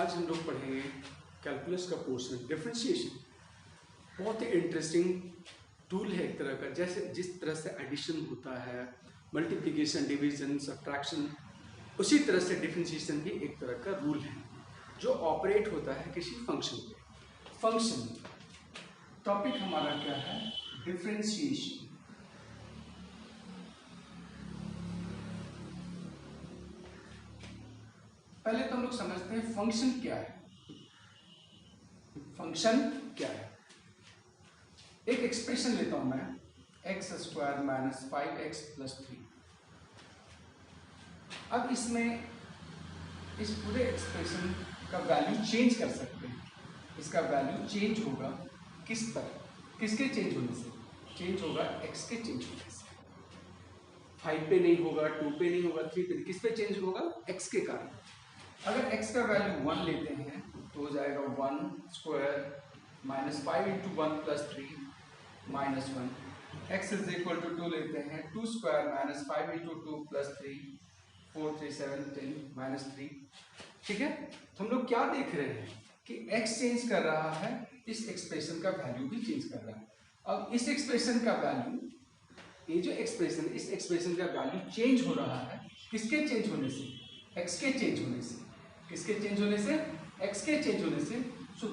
आज हम लोग पढ़ेंगे कैलकुलस का पोर्शन डिफरेंशिएशन। बहुत ही इंटरेस्टिंग टूल है एक तरह का। जैसे जिस तरह से एडिशन होता है, मल्टीप्लिकेशन, डिवीजन, सब्ट्रैक्शन, उसी तरह से डिफरेंशिएशन भी एक तरह का रूल है जो ऑपरेट होता है किसी फंक्शन पे। फंक्शन टॉपिक हमारा क्या है? डिफरेंशिएशन। पहले तो हम लोग समझते हैं फंक्शन क्या है। फंक्शन क्या है? एक एक्सप्रेशन लेता हूं मैं, x square minus 5x plus 3। अब इसमें इस पूरे एक्सप्रेशन का वैल्यू चेंज कर सकते हैं। इसका वैल्यू चेंज होगा किस पर? किसके चेंज होने से? चेंज होगा x के चेंज होने से। 5 पे नहीं होगा, 2 पे नहीं होगा, 3 पे। किस पे चेंज होगा? x के कारण। अगर x का वैल्यू 1 लेते हैं तो हो जाएगा 1 square minus 5 into 1 plus 3 minus 1। x is equal to 2 लेते हैं, 2 square minus 5 into 2 plus 3 4 3 7 10 minus 3। ठीक है, तो हम लोग क्या देख रहे हैं कि x चेंज कर रहा है, इस एक्सप्रेशन का वैल्यू भी चेंज कर रहा है। अब इस एक्सप्रेशन का वैल्यू, ये जो एक्सप्रेशन, इस एक्सप्रेशन का वैल्यू चेंज हो रहा है किसके चेंज होने से? x के चेंज होने से। किसके चेंज होने से? x के चेंज होने से। So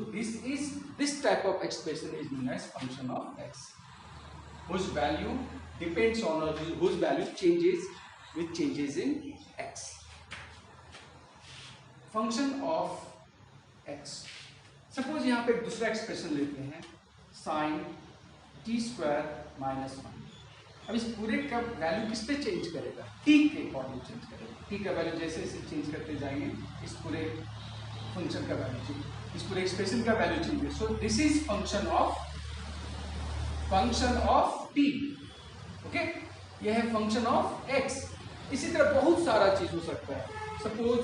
this type of expression is known as function of x, whose value depends on, or whose value changes with changes in x. Function of x। Suppose यहाँ पे एक दूसरा एक्सप्रेशन लेते हैं, साइन t स्क्वायर माइनस 1। अब इस पूरे का वैल्यू किस पे चेंज करेगा? t के अकॉर्डिंग चेंज करेगा। t का वैल्यू जैसे जैसे चेंज करते जाएंगे, इस पूरे फंक्शन का वैल्यू चेंज, इस पूरे एक्सप्रेशन का वैल्यू चेंज है। So this is function of t। Okay, यह है फंक्शन ऑफ x। इसी तरह बहुत सारा चीज हो सकता है। Suppose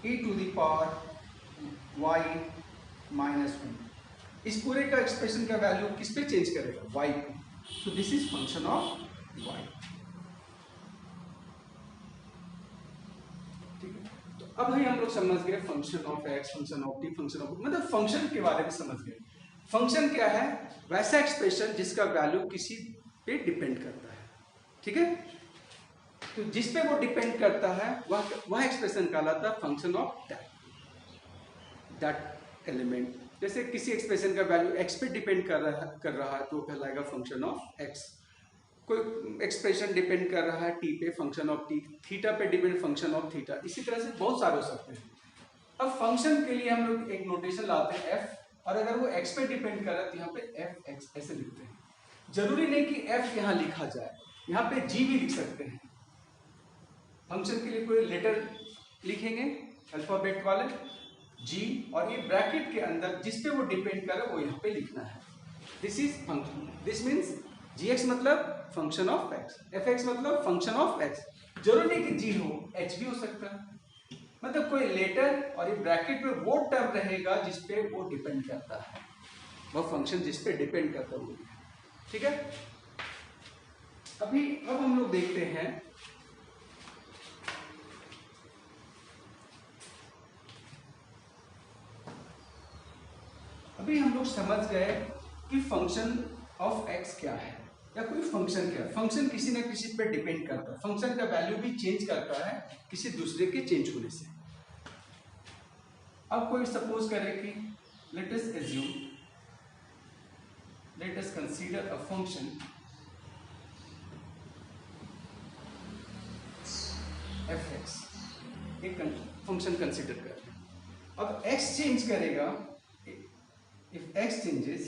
e to the power y minus 1, इस पूरे का एक्सप्रेशन का वैल्यू किस पे चेंज करेगा? y पे। So this is function of y। ठीक है, तो अब हम लोग समझ गए function of x, function of t, function of, मतलब फंक्शन के बारे में समझ गए। फंक्शन क्या है? वैसा एक्सप्रेशन जिसका वैल्यू किसी पे डिपेंड करता है। ठीक है, तो जिस पे वो डिपेंड करता है वह एक्सप्रेशन कहलाता है फंक्शन ऑफ दैट एलिमेंट। जैसे किसी एक्सप्रेशन का वैल्यू x पे डिपेंड कर रहा है तो कहलाएगा फंक्शन ऑफ x। कोई एक्सप्रेशन डिपेंड कर रहा है t पे, फंक्शन ऑफ t। थीटा पे डिपेंड, फंक्शन ऑफ थीटा। इसी तरह से बहुत सारे हो सकते हैं। अब फंक्शन के लिए हम लोग एक नोटेशन लाते हैं f, और अगर वो x पे डिपेंड कर रहा है तो यहाँ पे fx ऐसे लिखते हैं। जरूरी नहीं कि f यहाँ लिखा जाए, यहाँ पे g भी लिख सकते हैं। फंक्शन के लिए कोई लेटर लिखेंगे अल्फाबेट वाले g, और ये ब्रैकेट के अंदर जिस पे वो डिपेंड कर रहा है वो यहाँ पे लिखना है। This is function. This means gx मतलब फंक्शन ऑफ x, fx मतलब फंक्शन ऑफ x। जरूरी नहीं कि g हो, h भी हो सकता है। मतलब कोई लेटर और ये ब्रैकेट में वो टर्म रहेगा जिस पे वो डिपेंड करता है, वो फंक्शन जिस पे डिपेंड करता है वो। ठीक है, अब हम लोग देखते हैं अभी हम लोग समझ गए कि फंक्शन ऑफ x क्या है, या कोई फंक्शन क्या है। फंक्शन किसी न किसी पे डिपेंड करता है। फंक्शन का वैल्यू भी चेंज करता है किसी दूसरे के चेंज होने से। अब कोई सपोज करे कि let us consider a function fx। एक फंक्शन कंसीडर करते हैं। अब x चेंज करेगा, if x changes,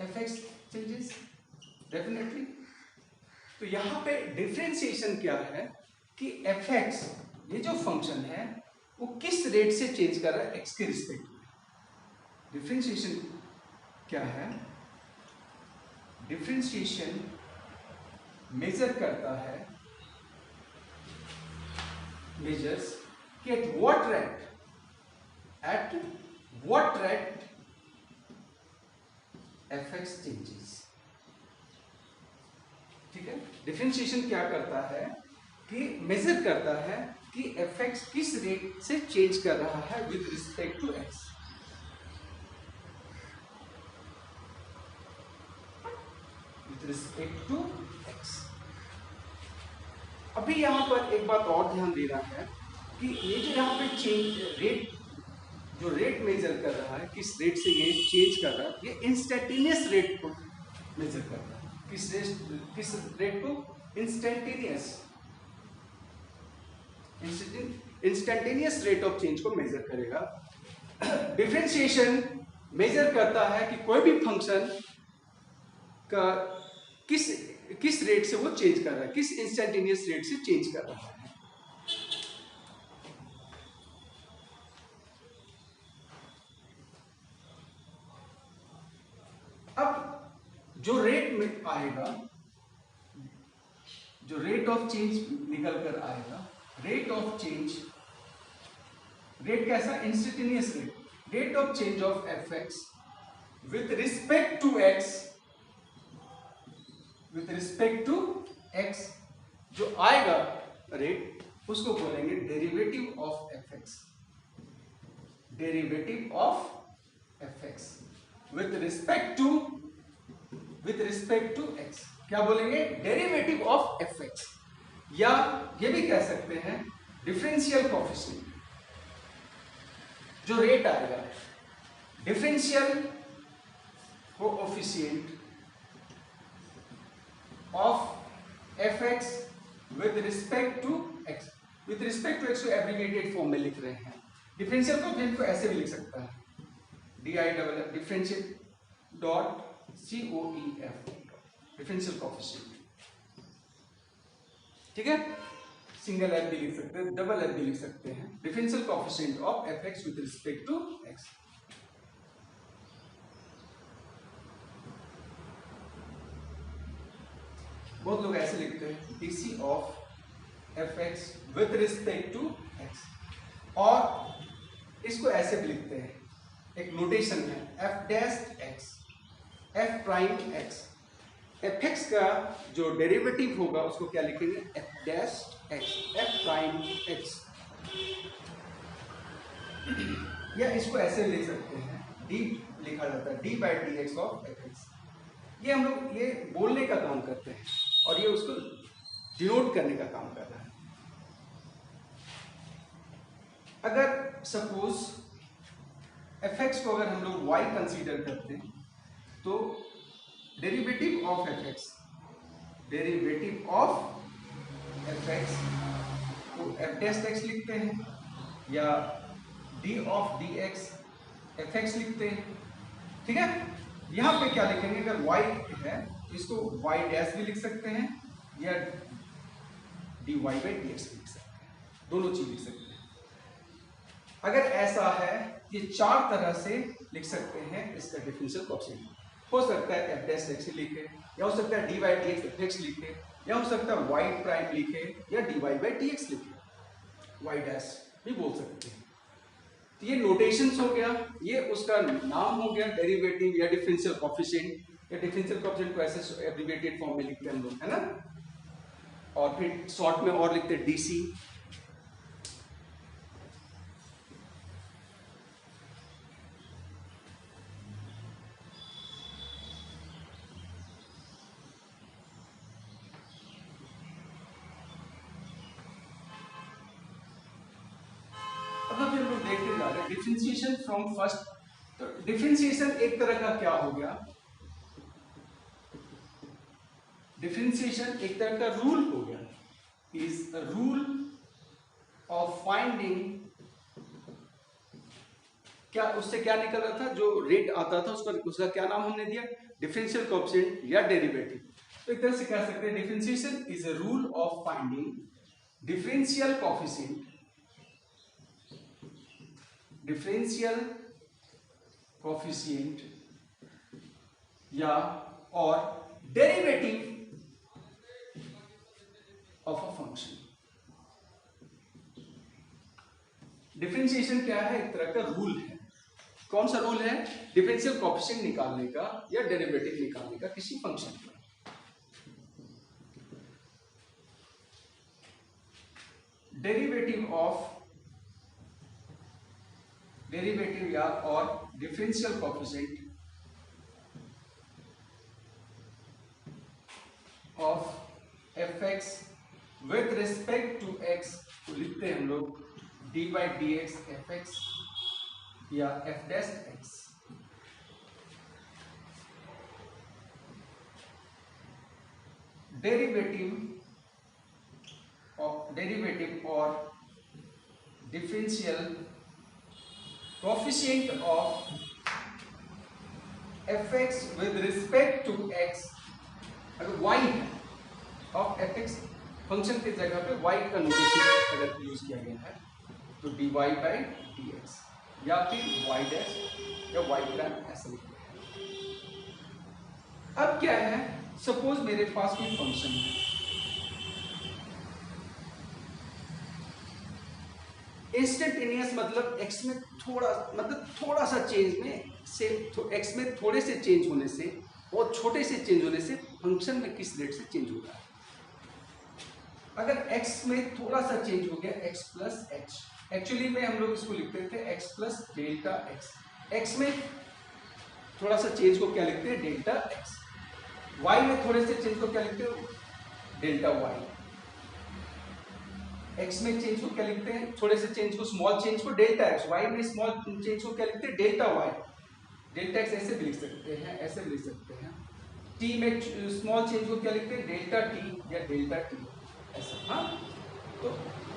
fx changes definitely। तो यहाँ पे डिफरेंशिएशन क्या है कि fx, ये जो फंक्शन है वो किस रेट से चेंज कर रहा है x के रिस्पेक्ट में। डिफरेंशिएशन क्या है? डिफरेंशिएशन मेजर करता है, मेजर्स कि at what rate fx changes। ठीक है, डिफरेंशिएशन क्या करता है कि मेजर करता है कि एफ एक्स किस रेट से चेंज कर रहा है with respect to x. With respect to x. अभी यहां पर एक बात और ध्यान देना है कि ये जो यहाँ पे चेंज रेट, जो रेट मेजर कर रहा है, किस रेट से ये चेंज कर रहा है, ये इंस्टेंटेनियस रेट को मेजर कर रहा है। किस रेट को? इंस्टेंटेनियस रेट ऑफ चेंज को मेजर करेगा। डिफरेंशिएशन मेजर करता है कि कोई भी फंक्शन का किस रेट से वो चेंज कर रहा है, किस इंस्टेंटेनियस रेट से चेंज कर रहा है। अब जो रेट में आएगा, जो रेट ऑफ चेंज निकल कर आएगा, रेट ऑफ चेंज, रेट कैसा? Instantaneous rate. Rate of change of F x with respect to x, with respect to x जो आएगा रेट, उसको बोलेंगे derivative of F x. Derivative of F x with respect to x क्या बोलेंगे? Derivative of F x, या ये भी कह सकते हैं डिफरेंशियल कोएफिशिएंट। जो रेट आएगा, differential coefficient of F x with respect to x. With respect to x को एब्रिविएटेड फॉर्म में लिख रहे हैं। डिफरेंशियल कोएफिशिएंट को ऐसे भी लिख सकता है, DIFF, differential dot COEF, differential coefficient. ठीक है, सिंगल एफ भी लिख सकते हैं, डबल एफ भी लिख सकते हैं। Differential coefficient of F x with respect to x. बहुत लोग ऐसे लिखते हैं DC of F x with respect to x, और इसको ऐसे भी लिखते हैं, एक नोटेशन है f dash x, f prime x. F x का जो डेरिवेटिव होगा उसको क्या लिखेंगे? F dash x, f prime x. या इसको ऐसे लिख सकते हैं, डी लिखा जाता है d/dx ऑफ एफ एक्स। ये हम लोग ये बोलने का काम करते हैं और ये उसको डिनोट करने का काम कर रहा है। अगर सपोज एफ एक्स को अगर हम लोग y कंसीडर करते हैं तो derivative of F x, derivative of F x को एफ डैश एक्स लिखते हैं, या D of D x f x लिखते हैं। ठीक है, यहां पे क्या लिखेंगे? अगर y है तो इसको y डैश भी लिख सकते हैं, या dy/dx लिख सकते हैं, दोनों चीज लिख सकते हैं। अगर ऐसा है, ये चार तरह से लिख सकते हैं इसका डिफरेंशियल कोएफिशिएंट। हो सकता है एफ डैश एक्स लिखे, या हो सकता है dy/dx एफ एक्स लिखे, या हो सकता है y प्राइम लिखे, या dy/dx लिखे, y डैश भी बोल सकते हैं। तो ये नोटेशंस हो गया, ये उसका नाम हो गया डेरिवेटिव या डिफरेंशियल कोएफिशिएंट। या डिफरेंशियल कोएफिशिएंट को ऐसे एब्रिविएटेड फॉर्म में लिखते हैं हम लोग, है ना, और फिर शॉर्ट में और लिखते हैं DC। डिफरेंशिएशन फ्रॉम फर्स्ट, तो डिफरेंशिएशन एक तरह का क्या हो गया? डिफरेंशिएशन एक तरह का रूल हो गया, is a rule of finding. क्या उससे क्या निकल रहा था? जो रेट आता था उसका क्या नाम हमने दिया? डिफरेंशियल कोएफिशिएंट या डेरिवेटिव। तो एक तरह से कह सकते हैं differentiation is a rule of finding differential coefficient, differential coefficient या और derivative of a function. Differentiation क्या है? एक तरह का रूल है। कौन सा रूल है? डिफरेंशियल कोएफिशिएंट निकालने का या डेरिवेटिव निकालने का किसी फंक्शन का। डेरिवेटिव या और differential coefficient of F x with respect to x, तो लिखते हैं हम लोग d by d x f x या एफ डैश एक्स। डेरिवेटिव और differential coefficient of F x with respect to x, अगर y है ऑफ एफ एक्स फंक्शन की जगह पे y का नोटेशन अगर यूज किया गया है तो dy बाई डी एक्स या फिर y डैश या y प्राइम ऐसा लिखते हैं। अब क्या है, सपोज मेरे पास कोई फंक्शन है, इंस्टेंटेनियस मतलब x में थोड़ा सा चेंज में से x में थोड़े से चेंज होने से और छोटे से चेंज होने से फंक्शन में किस रेट से चेंज हो रहा है। अगर x में थोड़ा सा चेंज हो गया x प्लस एच, एक्चुअली में हम लोग इसको लिखते थे x plus delta x, x में थोड़ा सा चेंज को क्या लिखते हैं डेल्टा x, y में थोड़े से चेंज को क्या लिखते हो डेल्टा y, x में चेंज को क्या लिखते हैं थोड़े से चेंज को स्मॉल चेंज को डेल्टा x, y में स्मॉल चेंज को क्या लिखते हैं डेल्टा y, डेल्टा x ऐसे भी लिख सकते हैं, ऐसे भी लिख सकते हैं। t में स्मॉल चेंज को क्या लिखते हैं डेल्टा t या डेल्टा t ऐसा। हाँ, तो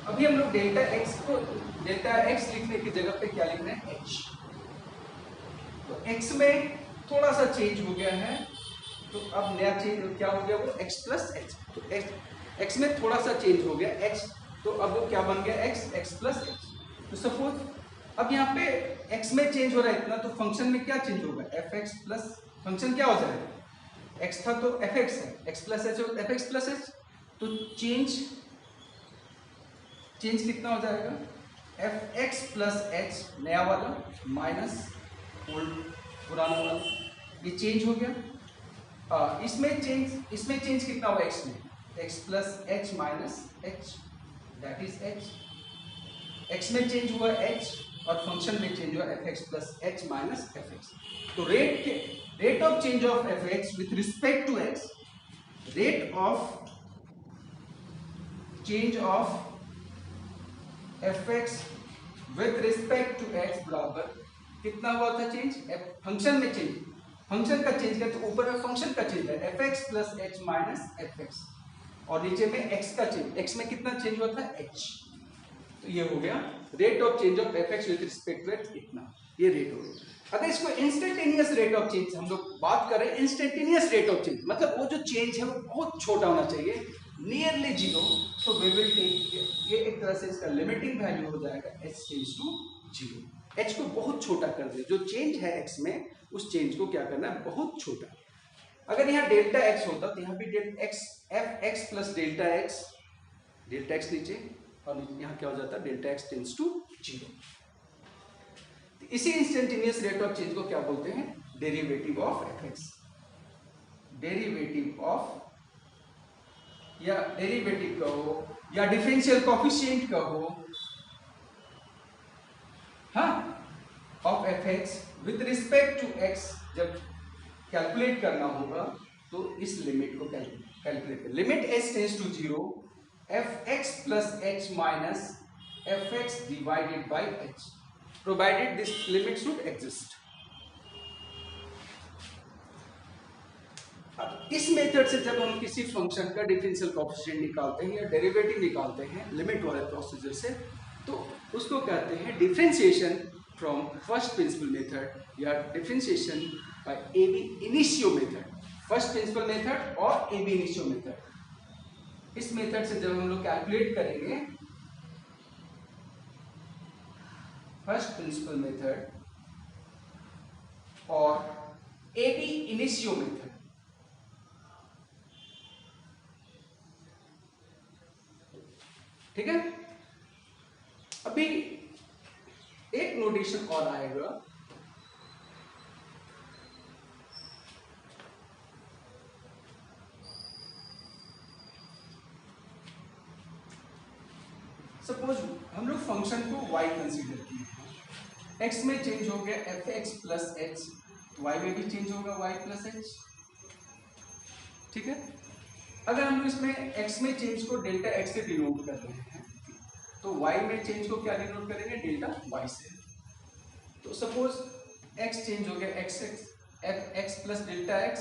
अभी हम लोग डेल्टा x लिखने की जगह पे क्या लिख रहे हैं h, तो x में थोड़ा सा चेंज हो गया है तो अब नया चेंज क्या हो गया वो x प्लस एच, तो x में थोड़ा सा चेंज हो गया x, तो अब वो क्या बन गया x प्लस एच। तो सपोज अब यहाँ पे x में चेंज हो रहा है इतना, तो फंक्शन में क्या चेंज होगा एफ एक्स प्लस, फंक्शन क्या हो जाएगा x था तो एफ एक्स है, x प्लस एच हो एफ एक्स प्लस एच, तो चेंज कितना हो जाएगा एफ एक्स प्लस एच नया वाला माइनस ओल्ड पुराना वाला, ये चेंज हो गया। इसमें चेंज कितना हुआ x में x plus H minus H that is h, x में चेंज हुआ h और फंक्शन में चेंज हुआ F x plus H minus F X. तो rate of change of F x with respect to X, rate of change of F x with respect to X बराबर कितना हुआ था change, function में change, function का change है तो ऊपर में फंक्शन का चेंज है F x plus H minus F x, और नीचे में x का चेंज, x में कितना चेंज हुआ था h, तो ये हो गया rate of change of F x with respect to x इतना, ये रेट हो गया। अगर इसको इंस्टेंटेनियस रेट ऑफ चेंज हम लोग बात करें, इंस्टेंटेनियस रेट ऑफ चेंज मतलब वो जो चेंज है वो बहुत छोटा होना चाहिए नियरली जीरो, तो वी विल टेक ये एक तरह से इसका लिमिटिंग वैल्यू हो जाएगा h tends to zero, h को बहुत छोटा कर दे, जो चेंज है x में उस चेंज को क्या करना है बहुत छोटा। अगर यहाँ डेल्टा x होता तो यहाँ भी delta x f x plus delta x नीचे और यहाँ क्या हो जाता है delta x tends to zero. इसी इंस्टेंटेनियस रेट ऑफ चेंज को क्या बोलते हैं derivative of F x, derivative of या डेरिवेटिव कहो या डिफरेंशियल कोएफिशिएंट कहो, हाँ, of F x with respect to x जब कैलकुलेट करना होगा तो इस लिमिट को कैलकुलेट कर, limit h tends to zero f x plus H minus F x divided by H, provided this limit should exist. अब इस मेथड से जब हम किसी फंक्शन का डिफरेंशियल कोएफिशिएंट निकालते हैं या डेरिवेटिव निकालते हैं लिमिट वाले प्रोसीजर से, तो उसको कहते हैं differentiation from first principle method या differentiation by ab initio method, first principle method और एबी इनिशियो मेथड। इस मेथड से जब हम लोग कैलकुलेट करेंगे फर्स्ट प्रिंसिपल मेथड और एबी इनिशियो मेथड, ठीक है। अभी एक नोटेशन और आएगा, सपोज हम लोग फंक्शन को y कंसीडर किए हैं, x में चेंज हो गया fx प्लस h, y में भी चेंज होगा y प्लस h, ठीक है। अगर हम लोग इसमें x में चेंज को डेल्टा x से डिनोट कर रहे हैं तो y में चेंज को क्या डिनोट करेंगे, डेल्टा y से। तो सपोज x चेंज हो गया x plus delta x,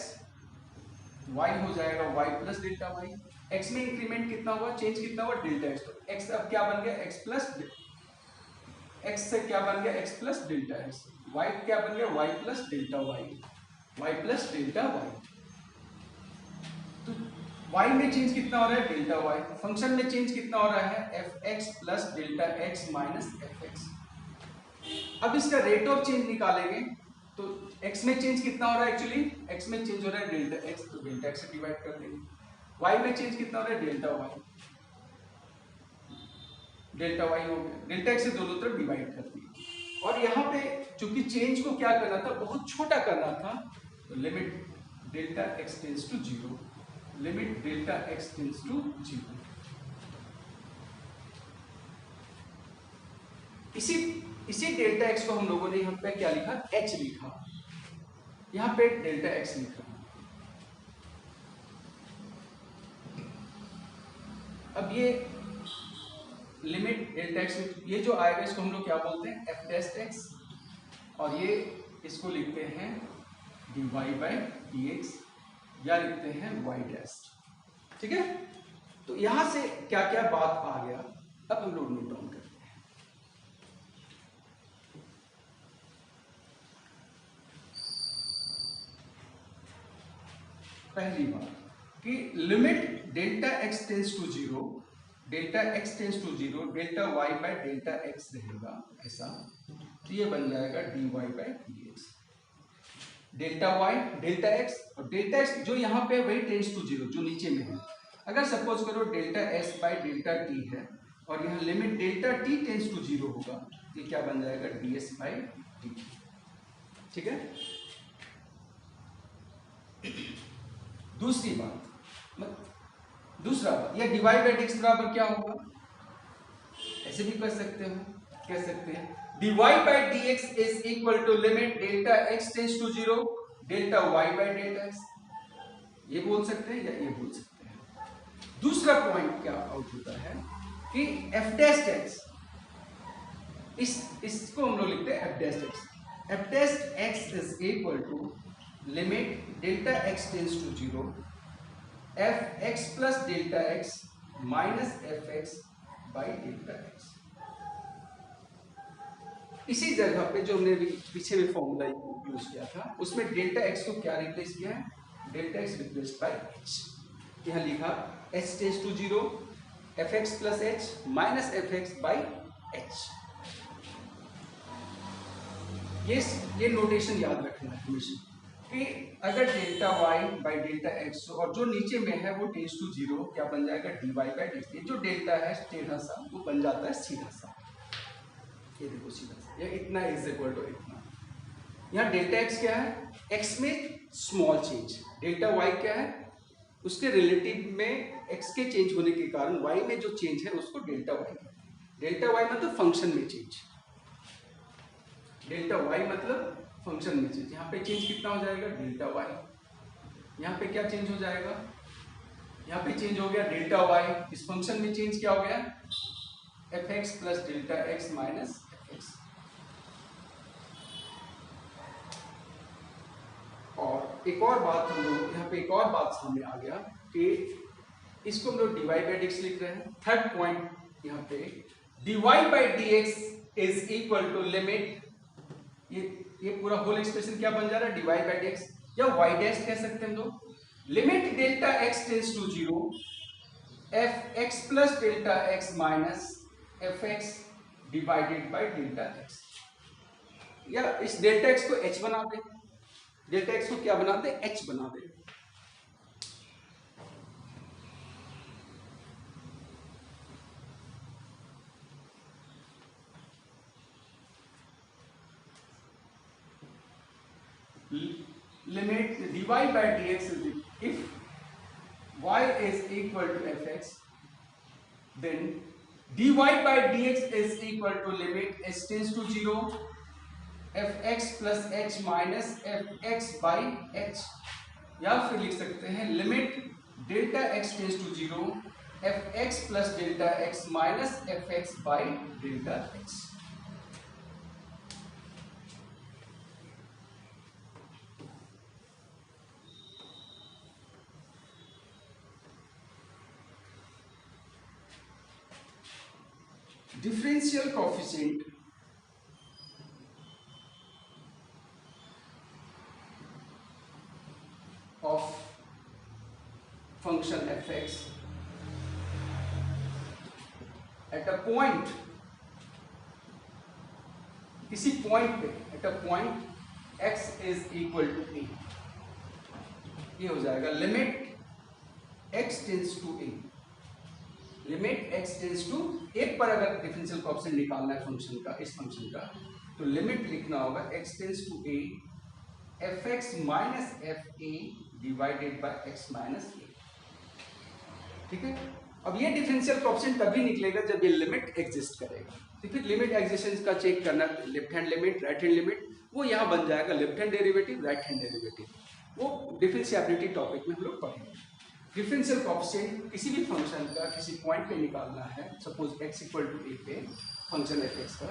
y हो जाएगा y plus delta y। x में इंक्रीमेंट कितना हुआ, चेंज कितना हुआ, डेल्टा x। तो x अब क्या बन गया, x से क्या बन गया, x plus delta x। y क्या बन गया, y plus delta y plus delta y। तो y में चेंज कितना हो रहा है, डेल्टा y। फंक्शन में चेंज कितना हो रहा है, fx plus delta x minus fx। अब इसका रेट ऑफ चेंज निकालेंगे तो x में चेंज कितना हो रहा है, एक्चुअली x में चेंज हो रहा है डेल्टा x, तो डेल्टा x से डिवाइड कर देंगे। y में चेंज कितना हो रहा है, डेल्टा y, डेल्टा y हो गया, डेल्टा x से दोनों तरफ डिवाइड कर दिए। और यहाँ पे चूंकि चेंज को क्या करना था, बहुत छोटा करना था, तो limit delta x tends to 0, limit delta x tends to 0। इसी डेल्टा x को हम लोगों ने यहाँ पे क्या लिखा, h लिखा, यहाँ पे डेल्टा x लिखा। अब ये लिमिट डेल्टा x, ये जो आएगा इसको हम लोग क्या बोलते हैं, f डैश x, और ये इसको लिखते हैं dy बाई dx या लिखते हैं y डैश, ठीक है। तो यहां से क्या क्या बात आ गया, अब हम लोग नोट डाउन करते हैं। पहली बात कि limit delta x tends to 0, delta x tends to 0, delta y by delta x रहेगा ऐसा, तो ये बन जाएगा dy by dx। Delta y delta x, और डेल्टा x जो यहाँ पे वही टेंस टू 0 जो नीचे में है। अगर सपोज करो delta s by delta t है और यहाँ limit delta t tends to 0 होगा, ये क्या बन जाएगा, ds बाई dt, ठीक है। दूसरा बात, यह dy बाई dx बराबर क्या होगा, ऐसे भी कर सकते हो, कह सकते हैं dy by dx is equal to limit delta x tends to 0, delta y by delta x, ये बोल सकते हैं या ये बोल सकते हैं। दूसरा पॉइंट क्या आउट होता है कि f डैश x, इसको हम लोग लिखते हैं f dash x, f dash x is equal to limit delta x tends to 0, fx plus delta x minus fx by delta x। इसी जगह पे जो हमने पीछे में फॉर्मूला यूज किया था उसमें डेल्टा x को क्या रिप्लेस किया है, delta x replace by h। यहाँ लिखा h tends to 0, fx plus h minus fx by h। ये नोटेशन याद रखना है हमेशा कि अगर delta y by delta x और जो नीचे में है वो टेंस टू 0, क्या बन जाएगा, dy बाई dx। ये जो डेल्टा है टेढ़ा सा वो बन जाता है सीधा सा, ये देखो सीधा सा, ये इतना इज इक्वल टू इतना। यहाँ डेल्टा x क्या है, x में स्मॉल चेंज, डेल्टा y क्या है, उसके रिलेटिव में x के चेंज होने के कारण y में जो चेंज है उसको डेल्टा y, डेल्टा y मतलब फंक्शन में चेंज, डेल्टा y मतलब फंक्शन में चेंज। यहाँ पे चेंज कितना हो जाएगा, डेल्टा y, यहाँ पे क्या चेंज हो जाएगा, यहाँ पे चेंज हो गया डेल्टा y, इस फंक्शन में चेंज क्या हो गया, fx plus delta x minus fx। और एक और बात हम लोग यहाँ पे एक और बात सामने आ गया कि इसको हम लोग dy बाई dx लिख रहे हैं। थर्ड पॉइंट यहाँ पे dy by dx is equal to limit, ये पूरा होल एक्सप्रेशन क्या बन जा रहा है, dy बाई dx या y डैश कह सकते हैं हम लोग, limit delta x tends to 0, fx plus delta x minus fx divided by delta x। या इस डेल्टा x को h बना दे, डेल्टा x को क्या बना दे, h बना दे। limit dy by dx is, if y is equal to fx, then dy by dx is equal to limit h tends to 0 fx plus h minus fx by h, या फिर लिख सकते हैं limit delta x tends to 0 fx plus delta x minus fx by delta x। differential coefficient of function fx at a point, किसी point पे at a point x is equal to a, ये हो जाएगा limit x tends to a, limit x tends to एक पर अगर differential coefficient निकालना है फंक्शन का, इस फंक्शन का, तो लिमिट लिखना होगा x tends to a fx minus fa divided by x minus a। ठीक है, अब ये डिफरेंशियल कोएफिशिएंट तभी निकलेगा जब ये लिमिट एग्जिस्ट करेगा। तो फिर लिमिट एग्जिस्टेंस का चेक करना, left hand limit right hand limit, वो यहाँ बन जाएगा left hand derivative right hand derivative, वो डिफरेंशिएबिलिटी टॉपिक में हम लोग पढ़ेंगे। डिफरेंशियल कोएफिशिएंट किसी भी फंक्शन का किसी पॉइंट पे निकालना है, suppose x equal to a पे फंक्शन fx का,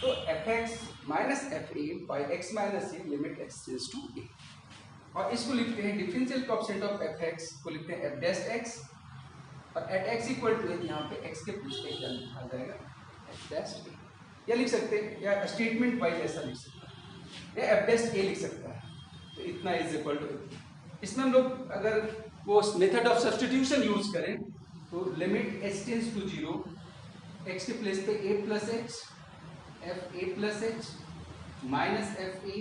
तो fx minus fa by x minus a limit x tends to a, और इसको लिखते हैं डिफरेंशियल कोएफिशिएंट ऑफ fx को लिखते हैं f डैश x, और at x equal to a यहाँ पे x के प्लस a क्या लिखा जाएगा f डैश a, या लिख सकते हैं या स्टेटमेंट वाइज ऐसा लिख सकते हैं, या f डैश a लिख सकता है, तो इतना इज इक्वल टू। इसमें हम लोग अगर वो मेथड ऑफ सब्स्टिट्यूशन यूज करें तो limit h tends to 0 x के प्लेस पे a plus h f a plus h minus f a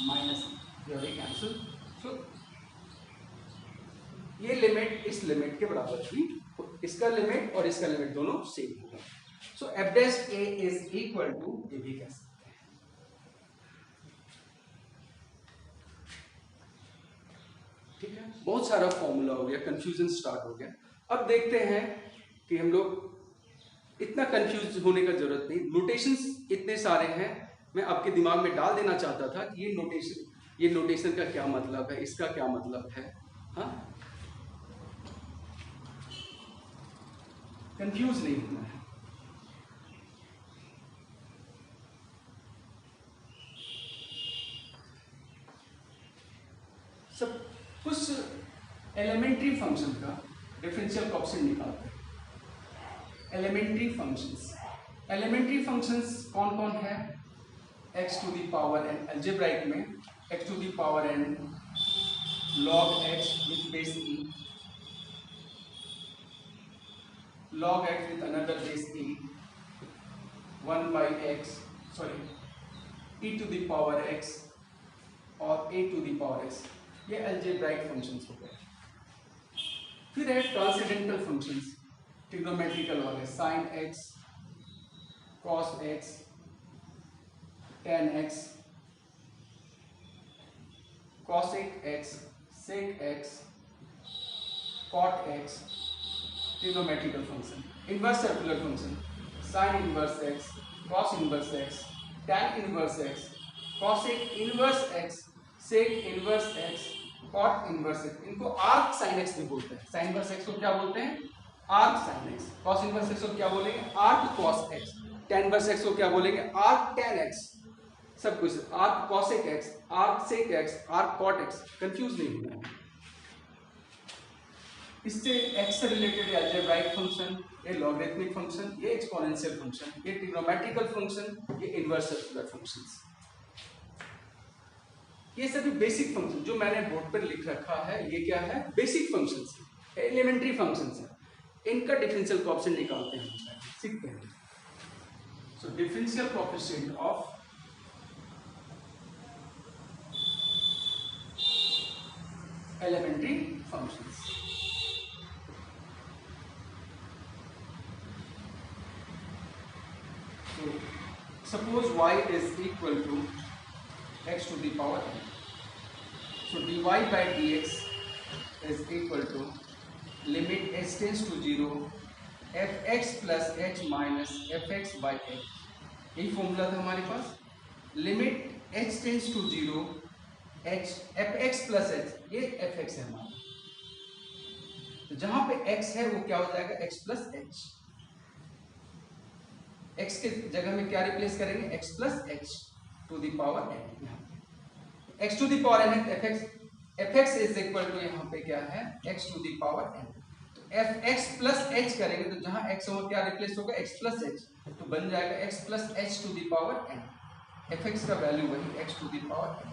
minus ये कैंसिल, सो ये लिमिट इस लिमिट के बराबर हुई, इसका लिमिट और इसका लिमिट दोनों सेम होगा, so f dash a is equal to ये भी कह सकते हैं। ठीक है, बहुत सारा फॉर्मूला हो गया, कंफ्यूजन स्टार्ट हो गया। अब देखते हैं कि हम लोग इतना कंफ्यूज होने का जरूरत नहीं, नोटेशंस इतने सारे हैं, मैं आपके दिमाग में डाल देना चाहता था कि ये नोटेशन का क्या मतलब है, इसका क्या मतलब है, हाँ, कंफ्यूज नहीं होना है। सब कुछ एलिमेंट्री फंक्शन का डिफरेंशियल कोएफिशिएंट निकालते हैं। एलिमेंट्री फंक्शंस कौन कौन है? x to the power n, algebraic में x to the power n log x with base e, log x with another base e, 1 by x, sorry e to the power x और a to the power x, ये algebraic functions हो गए। फिर है transcendental functions, trigonometrical वाले, sine x, cos x, tan x, cosec x, sec x, cot x, trigonometrical function. Inverse circular function, sine inverse x, cos inverse x, tan inverse x, cosec inverse x, sec inverse x, cot inverse x, इनको arc sine x भी बोलते हैं। Sign inverse x को क्या बोलते हैं? Arc sine x। Cos inverse x को क्या बोलेंगे? Arc cos x। tan inverse x को क्या बोलेंगे? Arc tan x। सब कुछ arc cosec x, arc sec x, arc cot x, confuse नहीं होना है। इससे x से रिलेटेड अलजेब्राइक फंक्शन, ये लॉगरिथमिक फंक्शन, ये एक्सपोनेंशियल फंक्शन, ये ट्रिग्नोमेट्रिकल फंक्शन, ये इनवर्स सर्कुलर फंक्शंस, ये सभी बेसिक फंक्शन जो मैंने बोर्ड पर लिख रखा है, ये क्या है? बेसिक फंक्शंस, एलिमेंट्री फंक्शंस है। इनका डिफरेंशियल कोएफिशिएंट निकालते हैं, सीखते हैं। So differential coefficient of elementary functions. So suppose y is equal to x to the power n. So dy by dx is equal to limit h tends to 0 F x plus H minus F X by H, यही formula था हमारे पास। Limit H tends to zero, H F x plus H, ये F X है हमारा, तो जहां पे एक्स है वो क्या हो जाएगा, एक्स प्लस एच। एक्स के जगह में क्या रिप्लेस करेंगे, X plus H to the power N. यहाँ पे X to the power N है, F X is equal to यहाँ पे क्या है, X to the power N. F x plus H करेंगे तो जहां एक्स होगा क्या रिप्लेस होगा, एक्स प्लस एच, तो बन जाएगा x plus H to the power N. F x का वैल्यू वही x to the power n,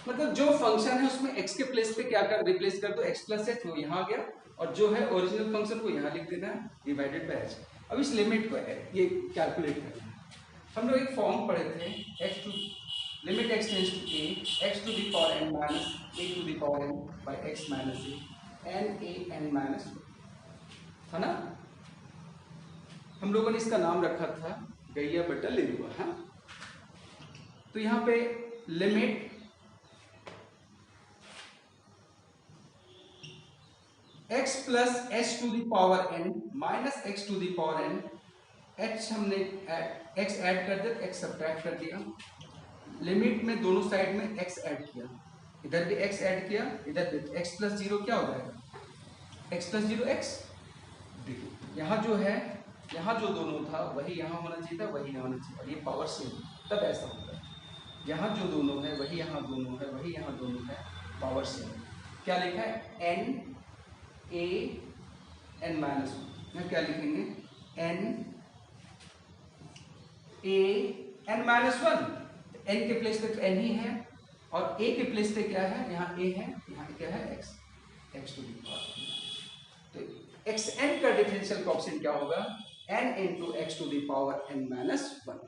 मतलब जो फंक्शन है उसमें एक्स के प्लेस पे क्या कर रिप्लेस कर दो, एक्स प्लस एच, वो यहाँ आ गया, और जो है ओरिजिनल फंक्शन को यहाँ लिख देना है डिवाइडेड बाय एच। अब इस लिमिट को ये कैलकुलेट करना है। हम लोग एक फॉर्म पढ़े थे, x to limit x tends to a, x to the power n minus a to the power n by x minus a n minus था ना। हम लोगों ने इसका नाम रखा था गैया बटा लेरुआ। हाँ, तो यहाँ पे limit x plus H to the power n minus x to the power n, h हमने x ऐड कर दिया, x सब्ट्रैक्ट कर दिया, लिमिट में दोनों साइड में x ऐड किया, इधर भी x ऐड किया, इधर भी x प्लस जीरो क्या हो जाएगा, x प्लस जीरो x। देखिए यहाँ जो है, यहाँ जो दोनों था वही यहाँ होना चाहिए था, वही यहाँ होना चाहिए था, ये पावर सेम, तब ऐसा होता है। यहाँ जो दोनों है वही यहाँ दोनों है, वही यहाँ दोनों है, पावर सेम। क्या लिखा है, n a n minus one, क्या लिखेंगे, n a n minus one, n के प्लेस पे तो n ही है, और a के प्लेस पे क्या है, यहाँ a है, यहाँ क्या है, x, x to the power. तो xn का डिफरेंशियल कोएफिशिएंट क्या होगा, n into x to the power n minus one.